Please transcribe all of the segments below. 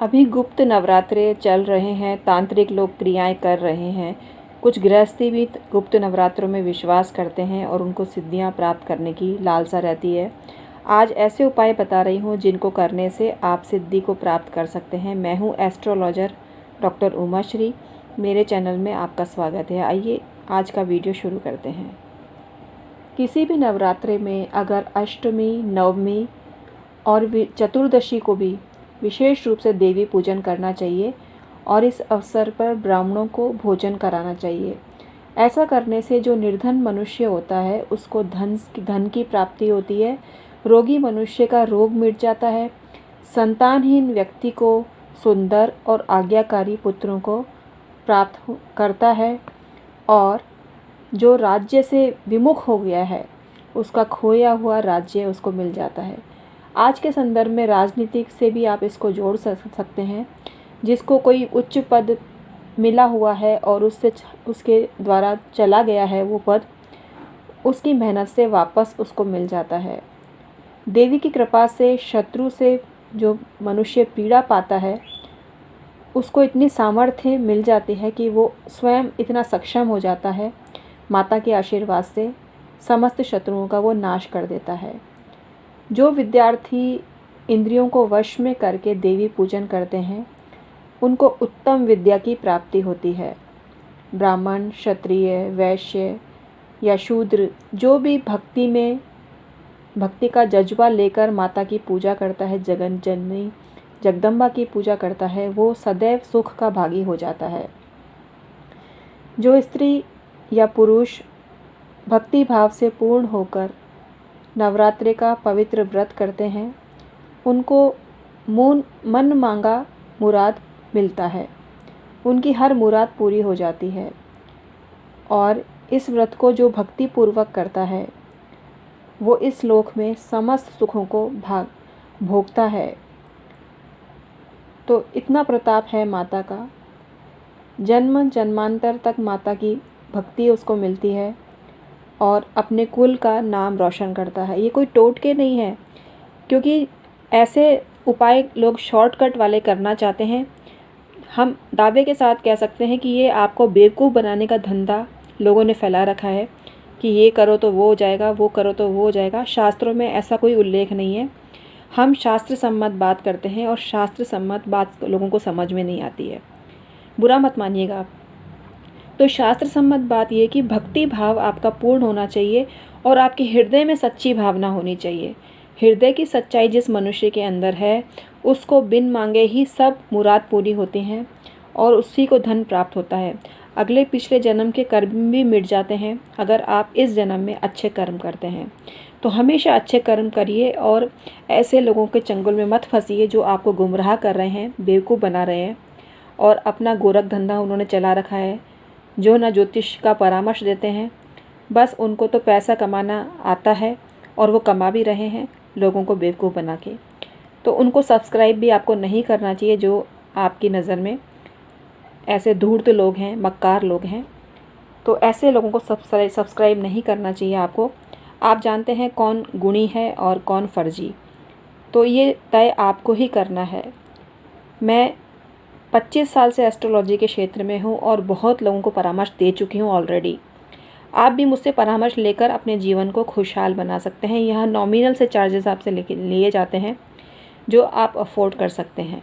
अभी गुप्त नवरात्रे चल रहे हैं, तांत्रिक लोग क्रियाएं कर रहे हैं। कुछ गृहस्थी भी गुप्त नवरात्रों में विश्वास करते हैं और उनको सिद्धियां प्राप्त करने की लालसा रहती है। आज ऐसे उपाय बता रही हूँ जिनको करने से आप सिद्धि को प्राप्त कर सकते हैं। मैं हूँ एस्ट्रोलॉजर डॉक्टर उमा श्री। मेरे चैनल में आपका स्वागत है। आइए आज का वीडियो शुरू करते हैं। किसी भी नवरात्रे में अगर अष्टमी, नवमी और चतुर्दशी को भी विशेष रूप से देवी पूजन करना चाहिए और इस अवसर पर ब्राह्मणों को भोजन कराना चाहिए। ऐसा करने से जो निर्धन मनुष्य होता है उसको धन की प्राप्ति होती है, रोगी मनुष्य का रोग मिट जाता है, संतानहीन व्यक्ति को सुंदर और आज्ञाकारी पुत्रों को प्राप्त करता है और जो राज्य से विमुख हो गया है उसका खोया हुआ राज्य उसको मिल जाता है। आज के संदर्भ में राजनीतिक से भी आप इसको जोड़ सकते हैं। जिसको कोई उच्च पद मिला हुआ है और उसके द्वारा चला गया है वो पद, उसकी मेहनत से वापस उसको मिल जाता है। देवी की कृपा से शत्रु से जो मनुष्य पीड़ा पाता है उसको इतनी सामर्थ्य मिल जाती है कि वो स्वयं इतना सक्षम हो जाता है, माता के आशीर्वाद से समस्त शत्रुओं का वो नाश कर देता है। जो विद्यार्थी इंद्रियों को वश में करके देवी पूजन करते हैं उनको उत्तम विद्या की प्राप्ति होती है। ब्राह्मण, क्षत्रिय, वैश्य या शूद्र जो भी भक्ति का जज्बा लेकर माता की पूजा करता है, जगन जननी जगदम्बा की पूजा करता है, वो सदैव सुख का भागी हो जाता है। जो स्त्री या पुरुष भक्ति भाव से पूर्ण होकर नवरात्रि का पवित्र व्रत करते हैं उनको मन मांगा मुराद मिलता है, उनकी हर मुराद पूरी हो जाती है। और इस व्रत को जो भक्ति पूर्वक करता है वो इस लोक में समस्त सुखों को भोगता है। तो इतना प्रताप है माता का, जन्म जन्मांतर तक माता की भक्ति उसको मिलती है और अपने कुल का नाम रोशन करता है। ये कोई टोटके नहीं है, क्योंकि ऐसे उपाय लोग शॉर्टकट वाले करना चाहते हैं। हम दावे के साथ कह सकते हैं कि ये आपको बेवकूफ़ बनाने का धंधा लोगों ने फैला रखा है कि ये करो तो वो हो जाएगा, वो करो तो वो हो जाएगा। शास्त्रों में ऐसा कोई उल्लेख नहीं है। हम शास्त्र सम्मत बात करते हैं और शास्त्र सम्मत बात लोगों को समझ में नहीं आती है, बुरा मत मानिएगा आप। तो शास्त्र सम्मत बात ये कि भक्ति भाव आपका पूर्ण होना चाहिए और आपके हृदय में सच्ची भावना होनी चाहिए। हृदय की सच्चाई जिस मनुष्य के अंदर है उसको बिन मांगे ही सब मुराद पूरी होती हैं और उसी को धन प्राप्त होता है। अगले पिछले जन्म के कर्म भी मिट जाते हैं अगर आप इस जन्म में अच्छे कर्म करते हैं। तो हमेशा अच्छे कर्म करिए और ऐसे लोगों के चंगुल में मत फंसिए जो आपको गुमराह कर रहे हैं, बेवकूफ़ बना रहे हैं और अपना गोरख धंधा उन्होंने चला रखा है। जो न ज्योतिष का परामर्श देते हैं, बस उनको तो पैसा कमाना आता है और वो कमा भी रहे हैं लोगों को बेवकूफ़ बना के। तो उनको सब्सक्राइब भी आपको नहीं करना चाहिए जो आपकी नज़र में ऐसे धूर्त लोग हैं, मक्कार लोग हैं। तो ऐसे लोगों को सब्सक्राइब नहीं करना चाहिए आपको। आप जानते हैं कौन गुणी है और कौन फर्जी, तो ये तय आपको ही करना है। मैं 25 साल से एस्ट्रोलॉजी के क्षेत्र में हूँ और बहुत लोगों को परामर्श दे चुकी हूँ ऑलरेडी। आप भी मुझसे परामर्श लेकर अपने जीवन को खुशहाल बना सकते हैं। यहाँ नॉमिनल से चार्जेस आपसे लिए जाते हैं जो आप अफोर्ड कर सकते हैं।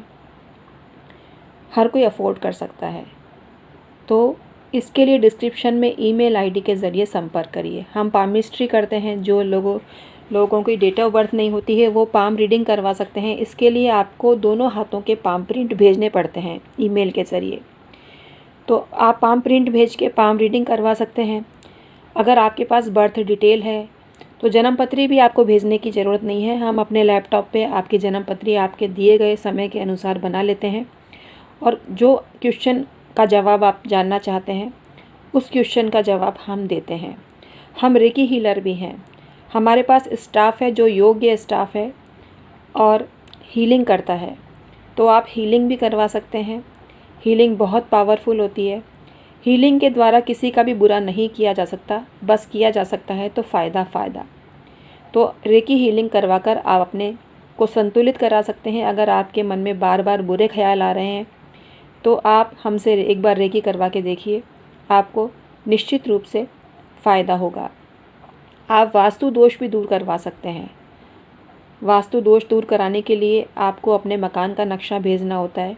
हर कोई अफोर्ड कर सकता है। तो इसके लिए डिस्क्रिप्शन में ईमेल आईडी के ज़रिए संपर्क करिए। हम पामिस्ट्री करते हैं। जो लोगों की डेट ऑफ बर्थ नहीं होती है वो पाम रीडिंग करवा सकते हैं। इसके लिए आपको दोनों हाथों के पाम प्रिंट भेजने पड़ते हैं ईमेल के ज़रिए। तो आप पाम प्रिंट भेज के पाम रीडिंग करवा सकते हैं। अगर आपके पास बर्थ डिटेल है तो जन्मपत्री भी आपको भेजने की ज़रूरत नहीं है। हम अपने लैपटॉप पे आपकी जन्मपत्री आपके दिए गए समय के अनुसार बना लेते हैं और जो क्वेश्चन का जवाब आप जानना चाहते हैं उस क्वेश्चन का जवाब हम देते हैं। हम रेकी हीलर भी हैं। हमारे पास स्टाफ है जो योग्य स्टाफ है और हीलिंग करता है। तो आप हीलिंग भी करवा सकते हैं। हीलिंग बहुत पावरफुल होती है। हीलिंग के द्वारा किसी का भी बुरा नहीं किया जा सकता, बस किया जा सकता है तो फ़ायदा। तो रेकी हीलिंग करवाकर आप अपने को संतुलित करा सकते हैं। अगर आपके मन में बार बार बुरे ख्याल आ रहे हैं तो आप हमसे एक बार रेकी करवा के देखिए, आपको निश्चित रूप से फ़ायदा होगा। आप वास्तु दोष भी दूर करवा सकते हैं। वास्तु दोष दूर कराने के लिए आपको अपने मकान का नक्शा भेजना होता है,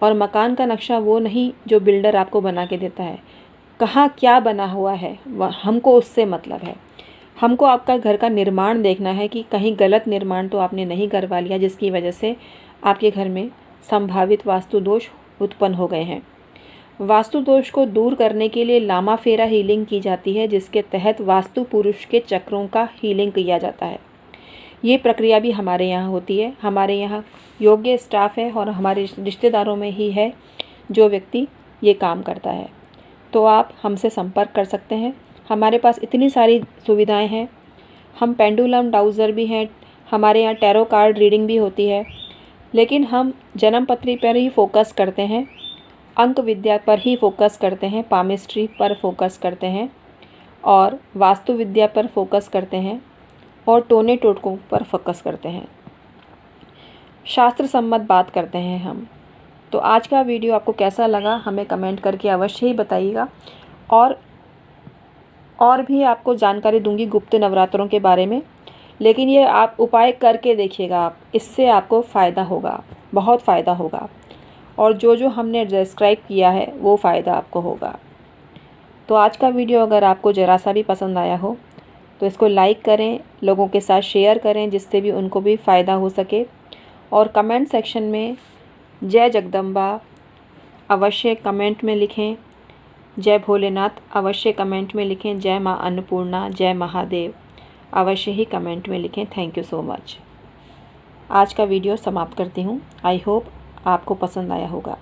और मकान का नक्शा वो नहीं जो बिल्डर आपको बना के देता है। कहाँ क्या बना हुआ है हमको उससे मतलब है। हमको आपका घर का निर्माण देखना है कि कहीं गलत निर्माण तो आपने नहीं करवा लिया जिसकी वजह से आपके घर में संभावित वास्तु दोष उत्पन्न हो गए हैं। वास्तु दोष को दूर करने के लिए लामा फेरा हीलिंग की जाती है, जिसके तहत वास्तु पुरुष के चक्रों का हीलिंग किया जाता है। ये प्रक्रिया भी हमारे यहाँ होती है। हमारे यहाँ योग्य स्टाफ है और हमारे रिश्तेदारों में ही है जो व्यक्ति ये काम करता है। तो आप हमसे संपर्क कर सकते हैं। हमारे पास इतनी सारी सुविधाएं हैं। हम पेंडुलम डाउज़र भी हैं, हमारे यहाँ टैरो कार्ड रीडिंग भी होती है, लेकिन हम जन्म पत्री पर ही फोकस करते हैं, अंक विद्या पर ही फोकस करते हैं, पामिस्ट्री पर फोकस करते हैं और वास्तु विद्या पर फोकस करते हैं और टोने टोटकों पर फोकस करते हैं। शास्त्र सम्मत बात करते हैं हम। तो आज का वीडियो आपको कैसा लगा हमें कमेंट करके अवश्य ही बताइएगा। और भी आपको जानकारी दूंगी गुप्त नवरात्रों के बारे में, लेकिन ये आप उपाय करके देखिएगा, आप इससे आपको फ़ायदा होगा, बहुत फ़ायदा होगा। और जो हमने डिस्क्राइब किया है वो फ़ायदा आपको होगा। तो आज का वीडियो अगर आपको ज़रा सा भी पसंद आया हो तो इसको लाइक करें, लोगों के साथ शेयर करें जिससे भी उनको भी फ़ायदा हो सके। और कमेंट सेक्शन में जय जगदम्बा अवश्य कमेंट में लिखें, जय भोलेनाथ अवश्य कमेंट में लिखें, जय माँ अन्नपूर्णा, जय महादेव अवश्य ही कमेंट में लिखें। Thank you so much. आज का वीडियो समाप्त करती हूँ। आई होप आपको पसंद आया होगा।